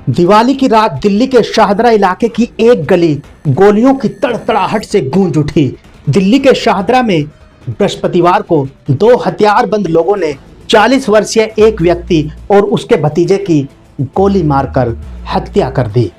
दिवाली की रात दिल्ली के शाहदरा इलाके की एक गली गोलियों की तड़तड़ाहट से गूंज उठी। दिल्ली के शाहदरा में बृहस्पतिवार को दो हथियारबंद लोगों ने 40 वर्षीय एक व्यक्ति और उसके भतीजे की गोली मारकर हत्या कर दी,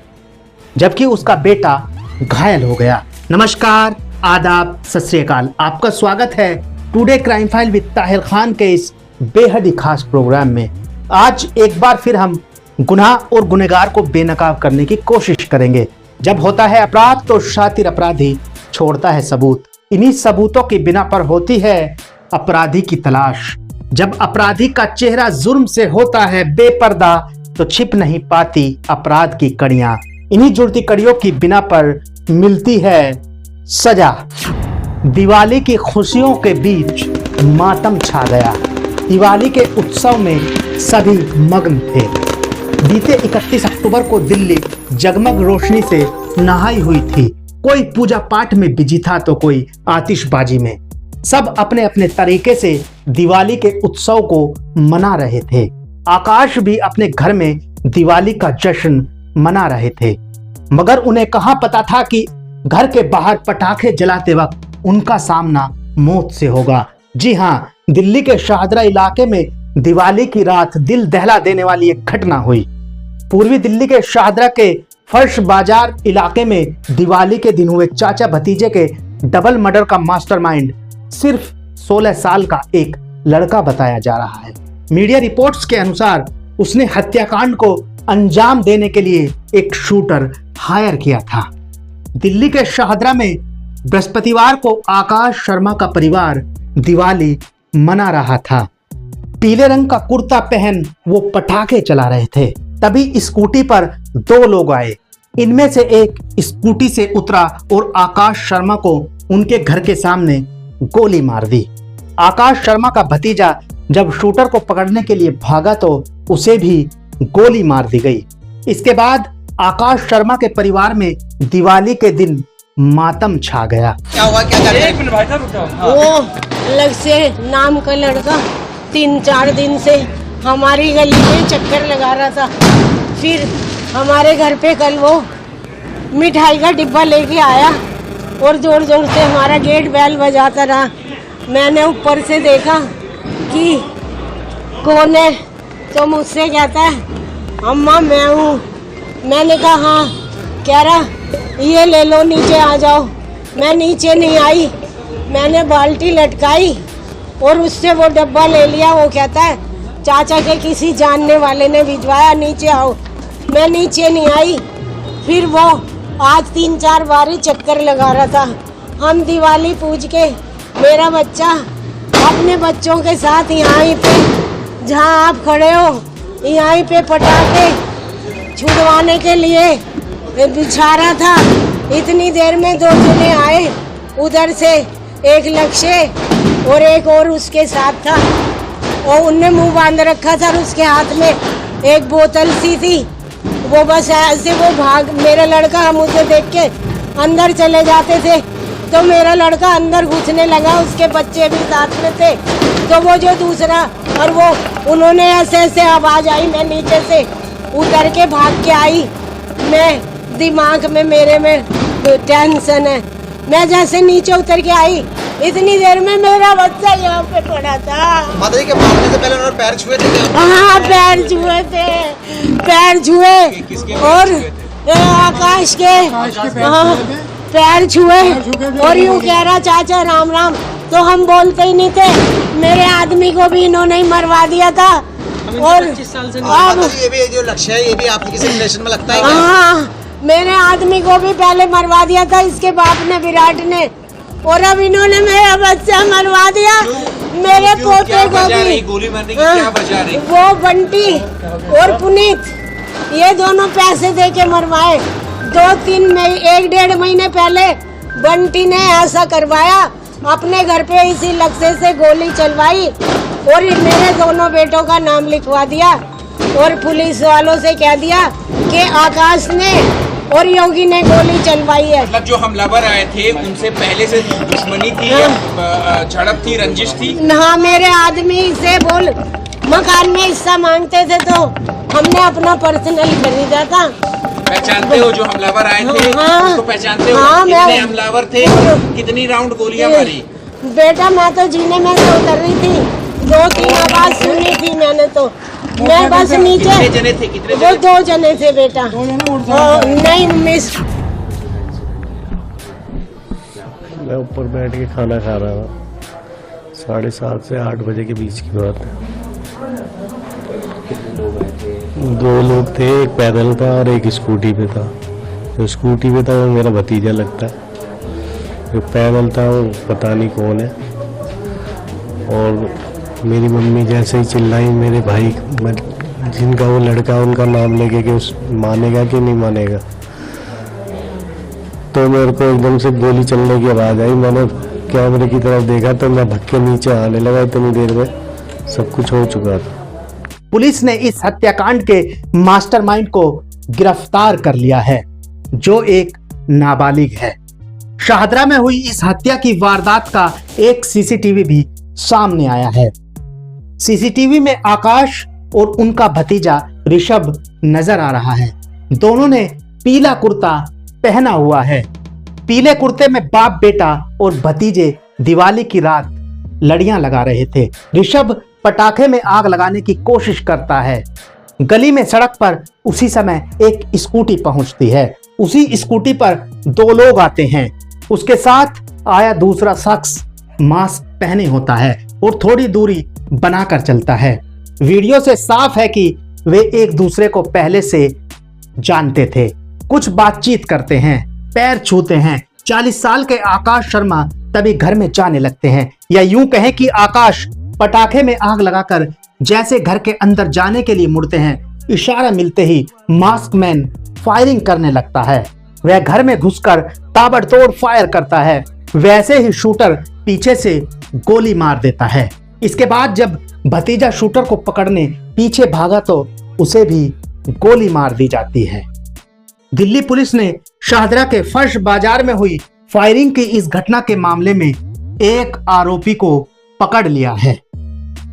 जबकि उसका बेटा घायल हो गया। नमस्कार, आदाब, सत श्री अकाल। आपका स्वागत है today crime file with Tahir Khan के इस बेहद ही खास प्रोग्राम में। आज एक बार फिर हम गुनाह और गुनहगार को बेनकाब करने की कोशिश करेंगे। जब होता है अपराध तो शातिर अपराधी छोड़ता है सबूत। इन्हीं सबूतों की बिना पर होती है अपराधी की तलाश। जब अपराधी का चेहरा जुर्म से होता है बेपर्दा तो छिप नहीं पाती अपराध की कड़ियां। इन्हीं जुड़ती कड़ियों की बिना पर मिलती है सजा। दिवाली की खुशियों के बीच मातम छा गया। दिवाली के उत्सव में सभी मग्न थे। बीते 31 अक्टूबर को दिल्ली जगमग रोशनी से नहाई हुई थी। कोई पूजा पाठ में बिजी था तो कोई आतिशबाजी में। सब अपने अपने तरीके से दिवाली के उत्सव को मना रहे थे। आकाश भी अपने घर में दिवाली का जश्न मना रहे थे, मगर उन्हें कहां पता था कि घर के बाहर पटाखे जलाते वक्त उनका सामना मौत से होगा। जी हां, दिल्ली के शाहदरा इलाके में दिवाली की रात दिल दहला देने वाली एक घटना हुई। पूर्वी दिल्ली के शाहदरा के फर्श बाजार इलाके में दिवाली के दिन हुए चाचा भतीजे के डबल मर्डर का मास्टरमाइंड सिर्फ 16 साल का एक लड़का बताया जा रहा है। मीडिया रिपोर्ट्स के अनुसार उसने हत्याकांड को अंजाम देने के लिए एक शूटर हायर किया था। दिल्ली के शाहदरा में बृहस्पतिवार को आकाश शर्मा का परिवार दिवाली मना रहा था। पीले रंग का कुर्ता पहन वो पटाखे चला रहे थे। तभी स्कूटी पर दो लोग आए। इनमें से एक स्कूटी से उतरा और आकाश शर्मा को उनके घर के सामने गोली मार दी। आकाश शर्मा का भतीजा जब शूटर को पकड़ने के लिए भागा तो उसे भी गोली मार दी गई। इसके बाद आकाश शर्मा के परिवार में दिवाली के दिन मातम छा गया। क्या हुआ, क्या कर रहे हैं? वो अलग से नाम का लड़का 3-4 दिन से हमारी गली में चक्कर लगा रहा था। फिर हमारे घर पे कल वो मिठाई का डिब्बा लेके आया और जोर जोर से हमारा गेट बेल बजाता रहा। मैंने ऊपर से देखा कि कौन है, तो मुझसे कहता है अम्मा मैं हूँ। मैंने कहा हाँ। कह रहा ये ले लो, नीचे आ जाओ। मैं नीचे नहीं आई, मैंने बाल्टी लटकाई और उससे वो डब्बा ले लिया। वो कहता है चाचा के किसी जानने वाले ने भिजवाया, नीचे आओ। मैं नीचे नहीं आई। फिर वो आज 3-4 बार ही चक्कर लगा रहा था। हम दिवाली पूज के मेरा बच्चा अपने बच्चों के साथ यहाँ पे जहाँ आप खड़े हो यहाँ पे पटाखे छुड़वाने के लिए बिछा रहा था। इतनी देर में 2 जने आए, उधर से एक लक्ष्य और एक और उसके साथ था और उनने मुंह बांध रखा था और उसके हाथ में एक बोतल सी थी। वो बस ऐसे वो भाग, मेरा लड़का हम उसे देख के अंदर चले जाते थे तो मेरा लड़का अंदर घुसने लगा, उसके बच्चे भी साथ में थे। तो वो जो दूसरा और वो उन्होंने ऐसे ऐसे आवाज आई, मैं नीचे से उतर के भाग के आई। मैं दिमाग में मेरे में टेंशन है। मैं जैसे नीचे उतर के आई इतनी देर में मेरा बच्चा यहाँ पे पड़ा था। माता जी के मारने से पहले उन्होंने पैर छुए थे क्या? हाँ, पैर छुए थे, पैर छुए और आकाश के हाँ पैर छुए और यूँ कह रहा चाचा राम राम। तो हम बोलते ही नहीं थे। मेरे आदमी को भी इन्होंने ही मरवा दिया था। और माता जी ये भी जो लक्ष्य है ये भी आपकी किसी रिलेशन में लगता है क्या? हाँ, मेरे आदमी को भी पहले मरवा दिया था इसके बाप ने, विराट ने, और अब इन्होंने मेरा बच्चा मरवा दिया। मेरे पोते को भी। गोली मारने की क्या वजह रही? वो बंटी और पुनीत ये दोनों पैसे दे के मरवाए। 2-3 महीने 1-1.5 महीने पहले बंटी ने ऐसा करवाया, अपने घर पे इसी लक्ष्य से गोली चलवाई और मेरे दोनों बेटों का नाम लिखवा दिया और पुलिस वालों से कह दिया कि आकाश ने और योगी ने गोली चलवाई है। मतलब जो हमलावर आए थे उनसे पहले से दुश्मनी थी या झड़प थी, रंजिश थी? हाँ, मेरे आदमी से बोल मकान में हिस्सा मांगते थे तो हमने अपना पर्सनल खरीदा था। पहचानते हो जो हमलावर आए थे? हाँ। उसको पहचानते हो? हाँ, कितने हमलावर थे? कितनी राउंड गोलियां मारी? बेटा मैं तो जीने में से उतर रही थी, 2-3 आवाज सुनी थी मैंने तो। मैं बस नीचे, कितने जने थे? कितने वो जने? 2 जने थे बेटा। नहीं मिस, मैं ऊपर बैठ के खाना खा रहा था, 7:30 से 8 बजे के बीच की बात है। 2 लोग थे, एक पैदल था और एक स्कूटी पे था। जो स्कूटी पे था वो मेरा भतीजा लगता है, जो पैदल था वो पता नहीं कौन है। और मेरी मम्मी जैसे ही चिल्लाई, मेरे भाई जिनका वो लड़का उनका नाम लेके कि उस मानेगा कि नहीं मानेगा, तो मेरे को एकदम से गोली चलने की आवाज़ आई। मैंने कैमरे की तरफ देखा तो मैं भग के नीचे आने लगा, इतनी देर में सब कुछ हो चुका था। पुलिस ने इस हत्याकांड के मास्टरमाइंड को गिरफ्तार कर लिया है, जो एक नाबालिग है। शाहदरा में हुई इस हत्या की वारदात का एक सीसीटीवी भी सामने आया है। सीसीटीवी में आकाश और उनका भतीजा ऋषभ नजर आ रहा है। दोनों ने पीला कुर्ता पहना हुआ है। पीले कुर्ते में बाप बेटा और भतीजे दिवाली की रात लड़ियां लगा रहे थे। ऋषभ पटाखे में आग लगाने की कोशिश करता है। गली में सड़क पर उसी समय एक स्कूटी पहुंचती है। उसी स्कूटी पर 2 लोग आते हैं। उसके साथ आया दूसरा शख्स मास्क पहने होता है और थोड़ी दूरी बनाकर चलता है। वीडियो से साफ है कि वे एक दूसरे को पहले से जानते थे। कुछ बातचीत करते हैं, पैर छूते हैं। 40 साल के आकाश शर्मा तभी घर में जाने लगते हैं, या यूं कहें कि आकाश पटाखे में आग लगाकर जैसे घर के अंदर जाने के लिए मुड़ते हैं, इशारा मिलते ही मास्क मैन फायरिंग करने लगता है। वह घर में घुसकर ताबड़तोड़ फायर करता है। वैसे ही शूटर पीछे से गोली मार देता है। इसके बाद जब भतीजा शूटर को पकड़ने पीछे भागा तो उसे भी गोली मार दी जाती है। दिल्ली पुलिस ने शाहदरा के फर्श बाजार में हुई फायरिंग की इस घटना के मामले में एक आरोपी को पकड़ लिया है।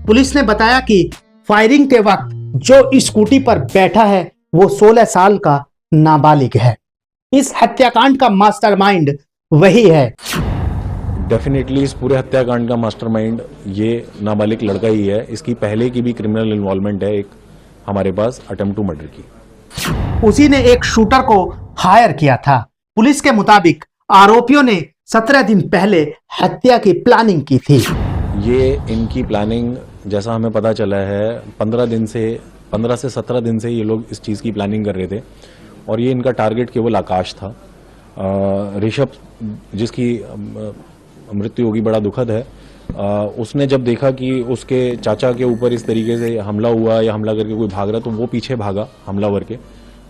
पुलिस ने बताया कि फायरिंग के वक्त जो स्कूटी पर बैठा है वो 16 साल का नाबालिग है। इस हत्याकांड का मास्टरमाइंड वही है। डेफिनेटली इस पूरे हत्याकांड का मास्टरमाइंड ये नाबालिग लड़का ही है। इसकी पहले की भी क्रिमिनल इन्वॉल्वमेंट है एक हमारे पास अटेम्प्ट टू मर्डर की। उसी ने एक शूटर को हायर किया था। पुलिस के मुताबिक आरोपियों ने 17 दिन पहले हत्या की प्लानिंग की थी। ये इनकी प्लानिंग जैसा हमें पता चला है 15 से 17 दिन से ये लोग इस चीज़ की प्लानिंग कर रहे थे और ये इनका टारगेट केवल आकाश था। ऋषभ जिसकी मृत्यु होगी बड़ा दुखद है। उसने जब देखा कि उसके चाचा के ऊपर इस तरीके से हमला हुआ या हमला करके कोई भाग रहा तो वो पीछे भागा हमलावर के।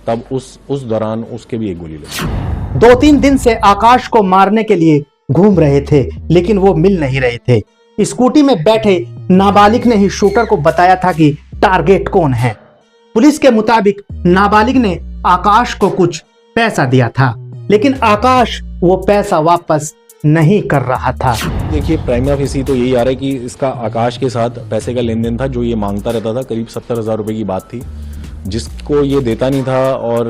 तब उस दौरान उसके भी एक गोली लगी। 2-3 दिन से आकाश को मारने के लिए घूम रहे थे, लेकिन वो मिल नहीं रहे थे। स्कूटी में बैठे नाबालिग ने ही शूटर को बताया था कि टारगेट कौन है। पुलिस के मुताबिक नाबालिग ने आकाश को कुछ पैसा दिया था, लेकिन आकाश वो पैसा वापस नहीं कर रहा था। देखिए प्राइमा फेसी तो यही आ रहा है कि इसका आकाश के साथ पैसे का लेन देन था, जो ये मांगता रहता था। करीब 70,000 रुपए की बात थी, जिसको ये देता नहीं था और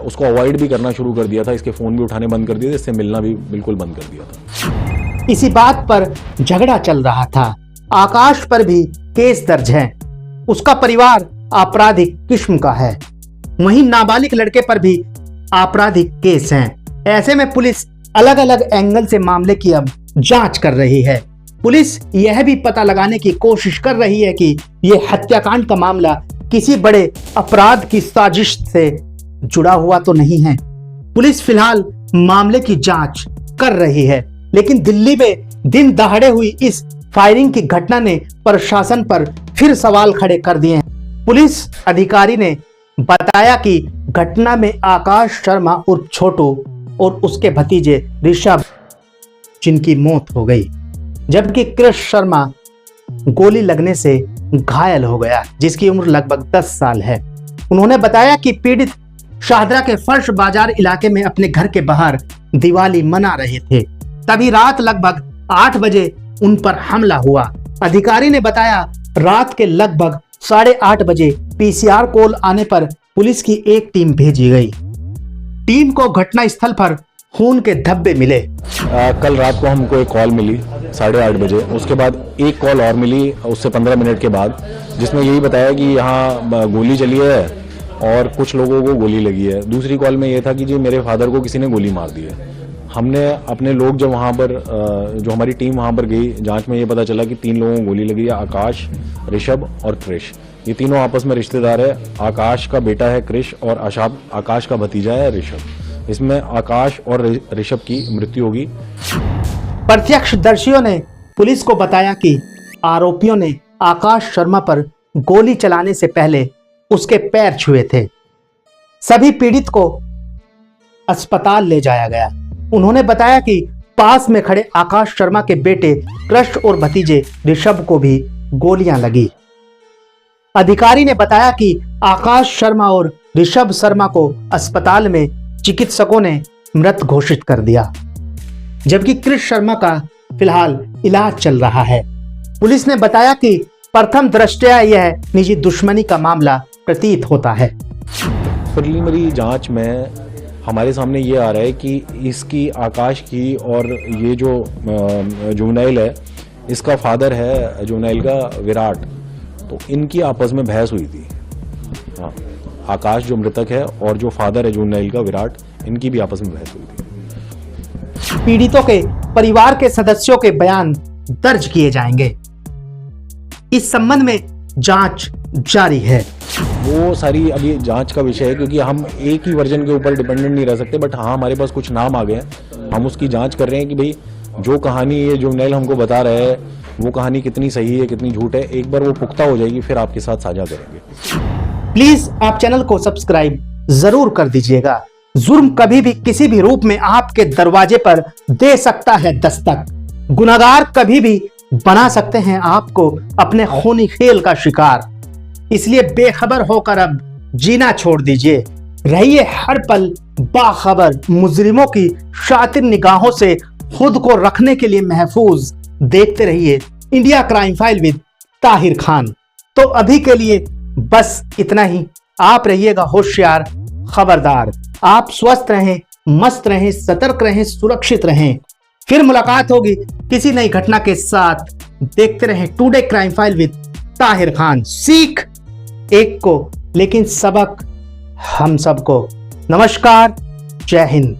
उसको अवॉइड भी करना शुरू कर दिया था। इसके फोन भी उठाने बंद कर दिए थे, इससे मिलना भी बिल्कुल बंद कर दिया था। इसी बात पर झगड़ा चल रहा था। आकाश पर भी केस दर्ज है। उसका परिवार आपराधिक किस्म का है। वहीं नाबालिग लड़के पर भी आपराधिक केस हैं। ऐसे में पुलिस अलग अलग एंगल से मामले की अब जांच कर रही है। पुलिस यह भी पता लगाने की कोशिश कर रही है कि यह हत्याकांड का मामला किसी बड़े अपराध की साजिश से जुड़ा हुआ तो नहीं है। पुलिस फिलहाल मामले की जांच कर रही है, लेकिन दिल्ली में दिन दहाड़े हुई इस फायरिंग की घटना ने प्रशासन पर फिर सवाल खड़े कर दिए हैं। पुलिस अधिकारी ने बताया कि घटना में आकाश शर्मा उर्फ छोटू और उसके भतीजे ऋषभ जिनकी मौत हो गई, जबकि कृष शर्मा गोली लगने से घायल हो गया, जिसकी उम्र लगभग 10 साल है। उन्होंने बताया कि पीड़ित शाहदरा के फर्श बाजार इलाके में अपने घर के बाहर दिवाली मना रहे थे। तभी रात लगभग 8 बजे उन पर हमला हुआ। अधिकारी ने बताया रात के लगभग 8:30 बजे पीसीआर कॉल आने पर पुलिस की एक टीम भेजी गई। टीम को घटना स्थल पर खून के धब्बे मिले। कल रात को हमको एक कॉल मिली 8:30 बजे। उसके बाद एक कॉल और मिली उससे 15 मिनट के बाद, जिसमें यही बताया कि यहाँ गोली चली है और कुछ लोगों को गोली लगी है। दूसरी कॉल में ये था कि जी मेरे फादर को किसी ने गोली मार दी है। हमने अपने लोग जब वहाँ पर जो हमारी टीम वहाँ पर गई, जांच में ये पता चला कि 3 लोगों को गोली लगी है, आकाश, ऋषभ और क्रिश। ये तीनों आपस में रिश्तेदार है। आकाश का बेटा है क्रिश और आकाश का भतीजा है ऋषभ। इसमें आकाश और ऋषभ की मृत्यु होगी। प्रत्यक्षदर्शियों ने पुलिस को बताया कि आरोपियों ने आकाश शर्मा पर गोली चलाने से पहले उसके पैर छुए थे। सभी पीड़ित को अस्पताल ले जाया गया। उन्होंने बताया कि पास में खड़े आकाश शर्मा के बेटे कृष और भतीजे ऋषभ को भी गोलियां लगी। अधिकारी ने बताया कि आकाश शर्मा और ऋषभ शर्मा को अस्पताल में चिकित्सकों ने मृत घोषित कर दिया, जबकि कृष शर्मा का फिलहाल इलाज चल रहा है। पुलिस ने बताया कि प्रथम दृष्टया यह निजी दुश्मनी का मामला प्रतीत होता है। प्रिलिमिनरी जांच में हमारे सामने ये आ रहा है कि इसकी आकाश की और ये जो जुवेनाइल है, इसका फादर है जुवेनाइल का विराट, तो इनकी आपस में बहस हुई थी। हाँ, आकाश जो मृतक है और जो फादर है जुवेनाइल का विराट, इनकी भी आपस में बहस हुई थी। पीड़ितों के परिवार के सदस्यों के बयान दर्ज किए जाएंगे। इस संबंध में जांच जारी है। वो सारी अभी जांच का विषय है, क्योंकि हम एक ही वर्जन के ऊपर डिपेंडेंट नहीं रह सकते। बट हाँ, हमारे पास कुछ नाम आ गए हैं, हम उसकी जांच कर रहे हैं कि भाई जो कहानी ये जुवेनाइल हमको बता रहे हैं वो कहानी कितनी सही है कितनी झूठ है। एक बार वो पुख्ता हो जाएगी फिर आपके साथ साझा करेंगे। प्लीज आप चैनल को सब्सक्राइब जरूर कर दीजिएगा। जुर्म कभी भी किसी भी रूप में आपके दरवाजे पर दे सकता है दस्तक। गुनहगार कभी भी बना सकते हैं आपको अपने खूनी खेल का शिकार। इसलिए बेखबर होकर अब जीना छोड़ दीजिए। रहिए हर पल बाखबर। मुजरिमों की शातिर निगाहों से खुद को रखने के लिए महफूज देखते रहिए India crime file with Tahir Khan. तो अभी के लिए बस इतना ही। आप रहिएगा होशियार, खबरदार। आप स्वस्थ रहें, मस्त रहें, सतर्क रहें, सुरक्षित रहें। फिर मुलाकात होगी किसी नई घटना के साथ। देखते रहें today crime file with Tahir Khan. सीख एक को, लेकिन सबक हम सबको। नमस्कार, जय हिंद।